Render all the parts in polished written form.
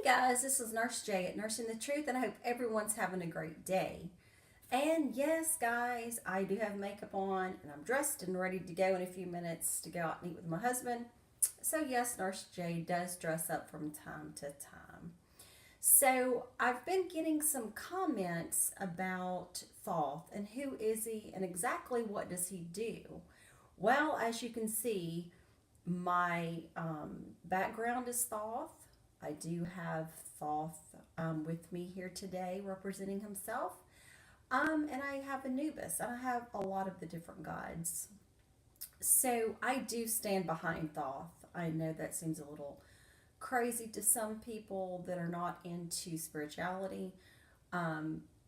Guys, this is Nurse Jay at Nursing the Truth, and I hope everyone's having a great day. And yes, guys, I do have makeup on, and I'm dressed and ready to go in a few minutes to go out and eat with my husband. So, yes, Nurse Jay does dress up from time to time. So, I've been getting some comments about Thoth and who is he and exactly what does he do. Well, as you can see, my background is Thoth. I do have Thoth with me here today representing himself. And I have Anubis, and I have a lot of the different gods. So I do stand behind Thoth. I know that seems a little crazy to some people that are not into spirituality.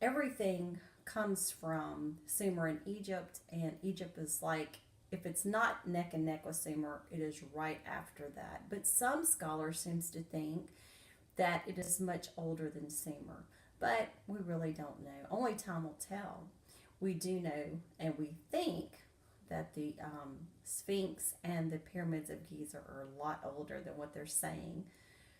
Everything comes from Sumer in Egypt, and Egypt is like, if it's not neck and neck with Sumer, it is right after that. But some scholars seems to think that it is much older than Sumer, but we really don't know. Only time will tell. We do know, and we think that the Sphinx and the pyramids of Giza are a lot older than what they're saying.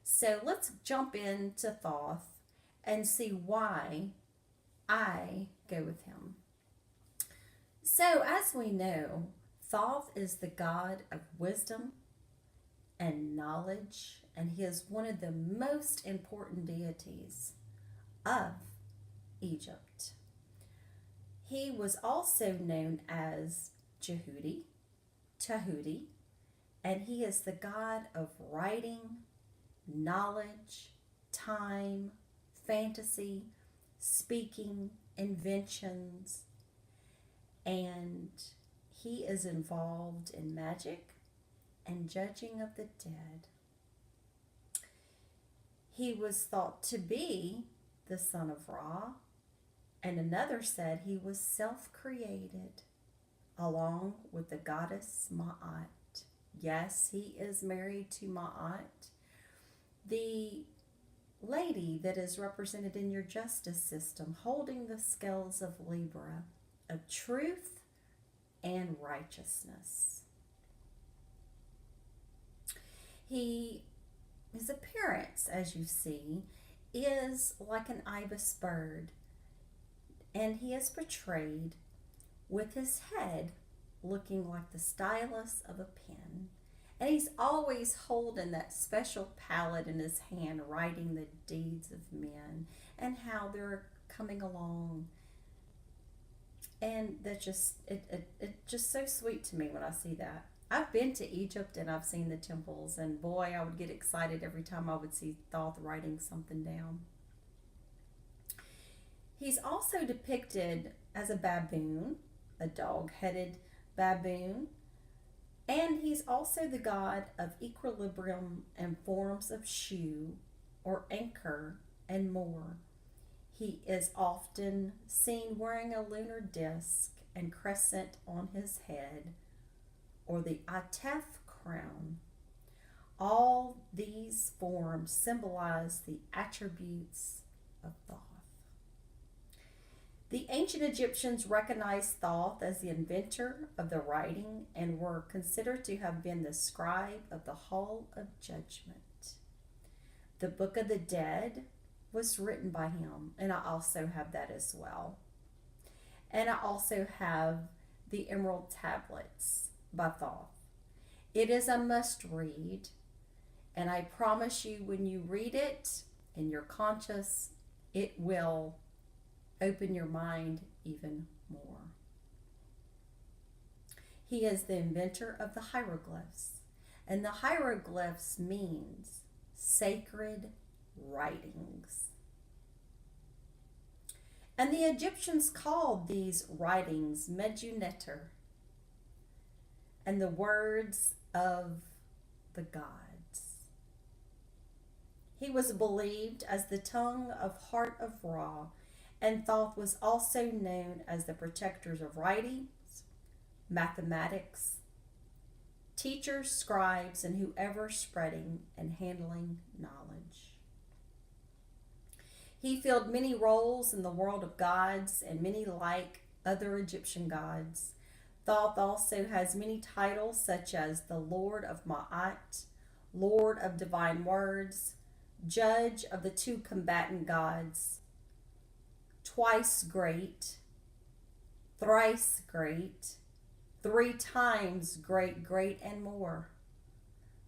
So let's jump into Thoth and see why I go with him. So, as we know, Thoth is the god of wisdom and knowledge, and he is one of the most important deities of Egypt. He was also known as Jehudi, Tahuti, and he is the god of writing, knowledge, time, fantasy, speaking, inventions, and he is involved in magic and judging of the dead. He was thought to be the son of Ra, and another said he was self-created along with the goddess Ma'at. Yes, he is married to Ma'at, the lady that is represented in your justice system, holding the scales of Libra, of truth and righteousness. His appearance, as you see, is like an ibis bird, and he is portrayed with his head looking like the stylus of a pen. And he's always holding that special palette in his hand, writing the deeds of men and how they're coming along. And that it's just so sweet to me when I see that. I've been to Egypt and I've seen the temples, and boy, I would get excited every time I would see Thoth writing something down. He's also depicted as a baboon, a dog-headed baboon, and he's also the god of equilibrium and forms of shoe or anchor and more. He is often seen wearing a lunar disc and crescent on his head, or the Atef crown. All these forms symbolize the attributes of Thoth. The ancient Egyptians recognized Thoth as the inventor of the writing and were considered to have been the scribe of the Hall of Judgment. The Book of the Dead was written by him, and I also have that as well. And I also have the Emerald Tablets by Thoth. It is a must read, and I promise you, when you read it in your conscious, it will open your mind even more. He is the inventor of the hieroglyphs, and the hieroglyphs means sacred writings. And the Egyptians called these writings Meduneter, and the words of the gods. He was believed as the tongue of heart of Ra, and Thoth was also known as the protectors of writings, mathematics, teachers, scribes, and whoever spreading and handling knowledge. He filled many roles in the world of gods, and many like other Egyptian gods. Thoth also has many titles such as the Lord of Ma'at, Lord of Divine Words, judge of the two combatant gods, twice great, thrice great, three times great, great, and more.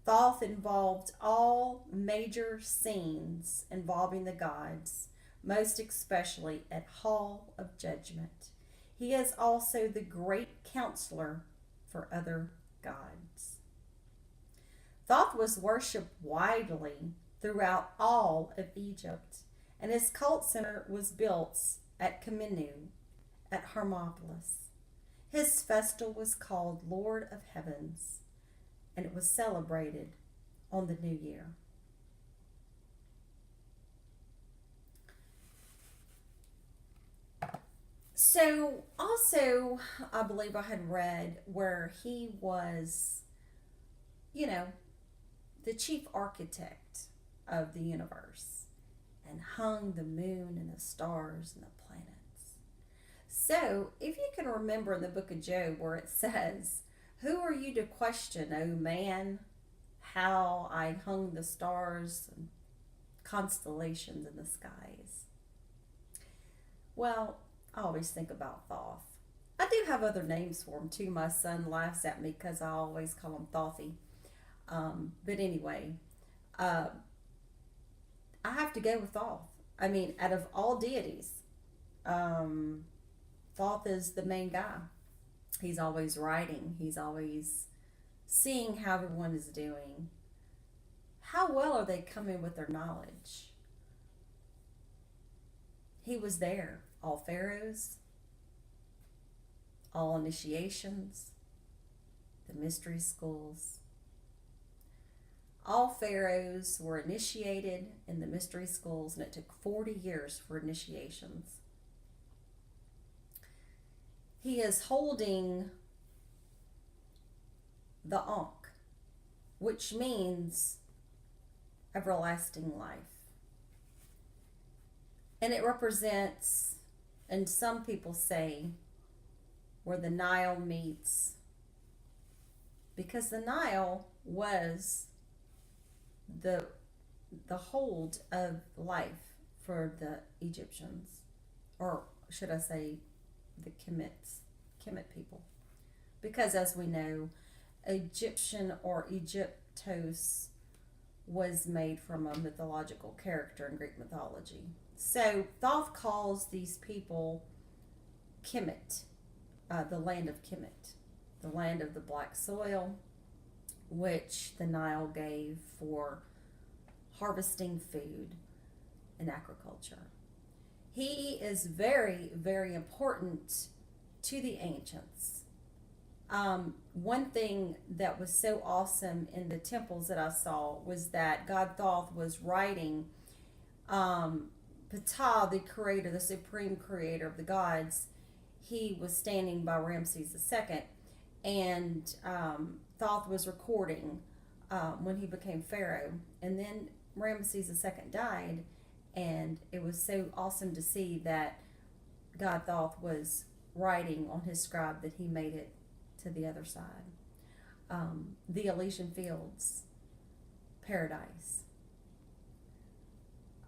Thoth involved all major scenes involving the gods, most especially at Hall of Judgment. He is also the great counselor for other gods. Thoth was worshipped widely throughout all of Egypt, and his cult center was built at Kamenu at Hermopolis. His festival was called Lord of Heavens, and it was celebrated on the new year. So, also, I believe I had read where he was, you know, the chief architect of the universe and hung the moon and the stars and the planets. So, if you can remember in the book of Job where it says, "Who are you to question, O man, how I hung the stars and constellations in the skies?" Well, I always think about Thoth. I do have other names for him too. My son laughs at me because I always call him Thothy. But anyway, I have to go with Thoth. I mean, out of all deities, Thoth is the main guy. He's always writing. He's always seeing how everyone is doing. How well are they coming with their knowledge? He was there. All pharaohs, all initiations, the mystery schools. All pharaohs were initiated in the mystery schools, and it took 40 years for initiations. He is holding the Ankh, which means everlasting life. And it represents, and some people say, where the Nile meets, because the Nile was the hold of life for the Egyptians, or should I say the Kemet people, because as we know, Egyptian or Egyptos was made from a mythological character in Greek mythology. So Thoth calls these people Kemet, the land of Kemet, the land of the black soil, which the Nile gave for harvesting food and agriculture. He is very, very important to the ancients. One thing that was so awesome in the temples that I saw was that God Thoth was writing Ptah, the creator, the supreme creator of the gods. He was standing by Ramses II, and Thoth was recording when he became pharaoh. And then Ramses II died, and it was so awesome to see that God Thoth was writing on his scribe that he made it to the other side. The Elysian Fields, paradise.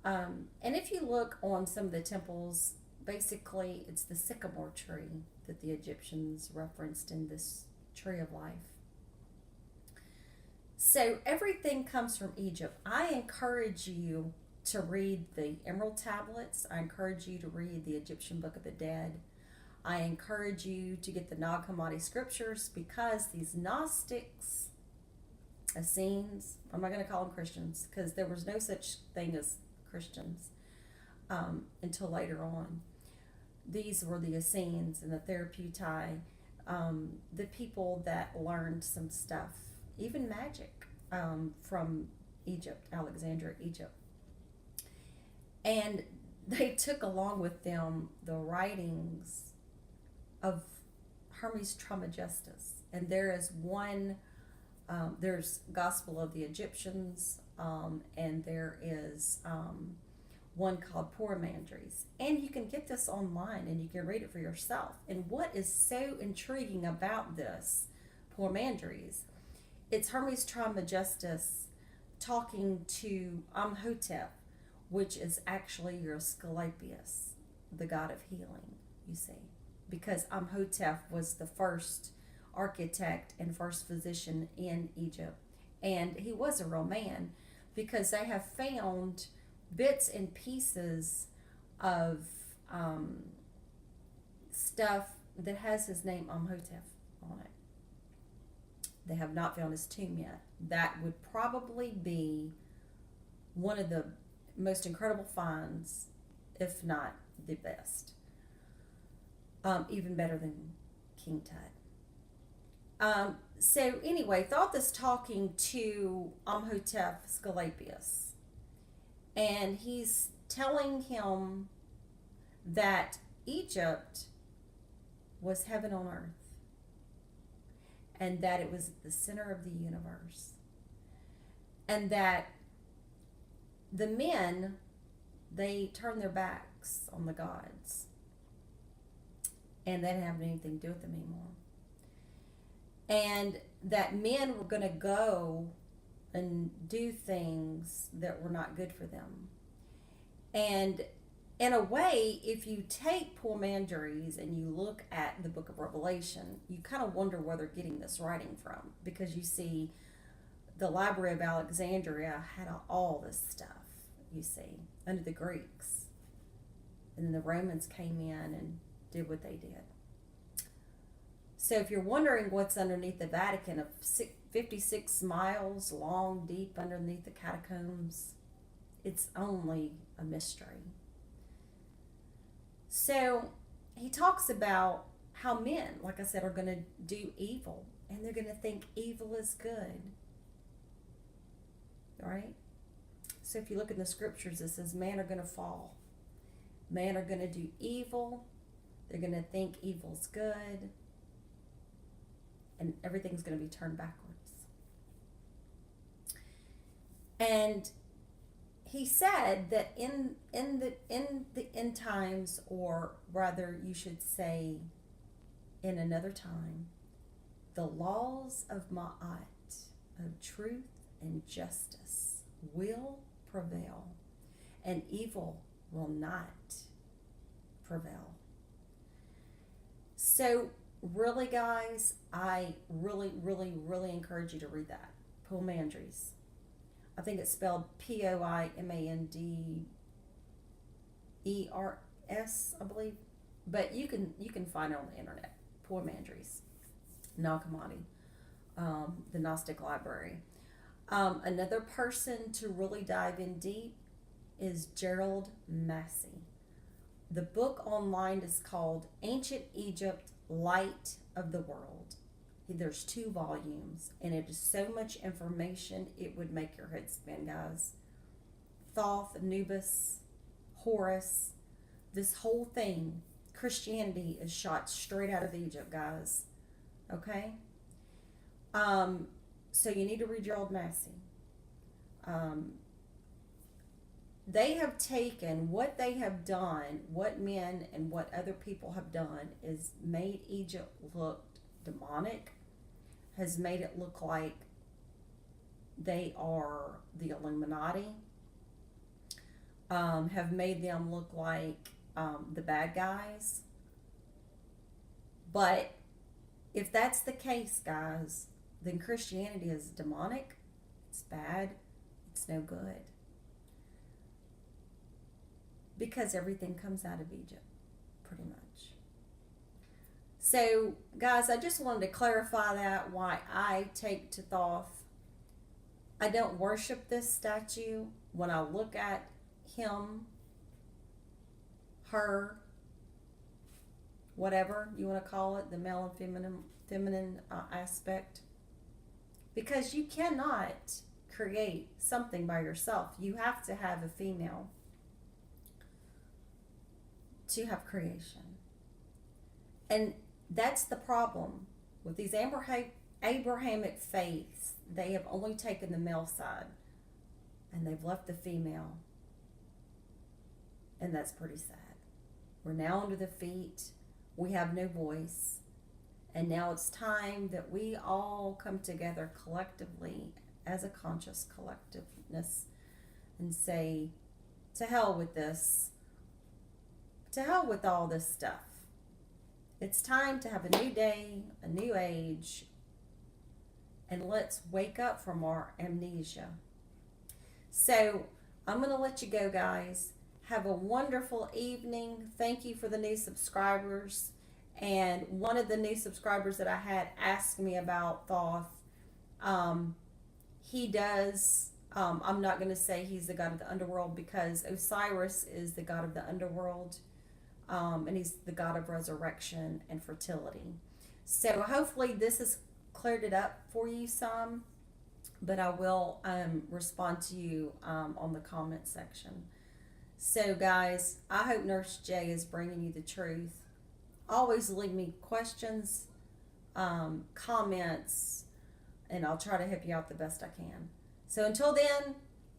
And if you look on some of the temples, basically it's the sycamore tree that the Egyptians referenced in this tree of life. So everything comes from Egypt. I encourage you to read the Emerald Tablets. I encourage you to read the Egyptian Book of the Dead. I encourage you to get the Nag Hammadi scriptures, because these Gnostics, Essenes, I'm not going to call them Christians because there was no such thing as Christians until later on. These were the Essenes and the Therapeutai, the people that learned some stuff, even magic, from Egypt, Alexandria, Egypt. And they took along with them the writings of Hermes Trismegistus. And there is one, there's Gospel of the Egyptians, and there is one called Poemandres. And you can get this online and you can read it for yourself. And what is so intriguing about this Poemandres, it's Hermes Trismegistus talking to Amhotep, which is actually your Asclepius, the god of healing, you see. Because Amhotep was the first architect and first physician in Egypt. And he was a real man because they have found bits and pieces of stuff that has his name Amhotep on it. They have not found his tomb yet. That would probably be one of the most incredible finds, if not the best. Even better than King Tut. So anyway, Thoth is talking to Amhotep Asclepius, and he's telling him that Egypt was heaven on earth, and that it was the center of the universe, and that the men, they turned their backs on the gods, and they didn't have anything to do with them anymore. And that men were going to go and do things that were not good for them. And in a way, if you take Paul Mandries and you look at the book of Revelation, you kind of wonder where they're getting this writing from, because you see the Library of Alexandria had all this stuff, you see, under the Greeks. And then the Romans came in and did what they did. So if you're wondering what's underneath the Vatican of 56 miles long, deep underneath the catacombs, it's only a mystery. So he talks about how men, like I said, are going to do evil, and they're going to think evil is good. Right? So if you look in the scriptures, it says men are going to fall. Men are going to do evil. They're going to think evil's good. And everything's going to be turned backwards. And he said that in the end times, or rather you should say in another time, the laws of Ma'at, of truth and justice, will prevail, and evil will not prevail. So really, guys, I really encourage you to read that. Paul Mandries. I think it's spelled Poimandres, I believe. But you can find it on the internet. Paul Mandries. Nag Hammadi. The Gnostic Library. Another person to really dive in deep is Gerald Massey. The book online is called Ancient Egypt, Light of the World. There's 2 volumes, and it is so much information it would make your head spin, guys. Thoth, Anubis, Horus, this whole thing, Christianity is shot straight out of Egypt, guys. Okay? So you need to read Gerald Massey. They have taken what they have done, what men and what other people have done, is made Egypt look demonic, has made it look like they are the Illuminati, have made them look like the bad guys. But if that's the case, guys, then Christianity is demonic, it's bad, it's no good. Because everything comes out of Egypt, pretty much. So, guys, I just wanted to clarify that, why I take to Thoth. I don't worship this statue. When I look at him, her, whatever you want to call it, the male and feminine aspect. Because you cannot create something by yourself. You have to have a female to have creation. And that's the problem with these Abrahamic faiths. They have only taken the male side and they've left the female, and that's pretty sad. We're now under the feet, we have no voice, and now it's time that we all come together collectively as a conscious collectiveness and say, to hell with this. To hell with all this stuff. It's time to have a new day, a new age, and let's wake up from our amnesia. So I'm going to let you go, guys. Have a wonderful evening. Thank you for the new subscribers. And one of the new subscribers that I had asked me about Thoth. He does, I'm not going to say he's the god of the underworld, because Osiris is the god of the underworld. And he's the god of resurrection and fertility. So hopefully this has cleared it up for you some, but I will respond to you on the comment section. So guys, I hope Nurse J is bringing you the truth. Always leave me questions, comments, and I'll try to help you out the best I can. So until then,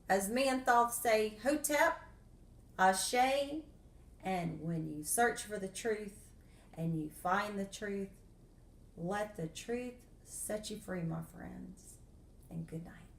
as me and Thoth say, Hotep, Ashe, and when you search for the truth and you find the truth, let the truth set you free, my friends. And good night.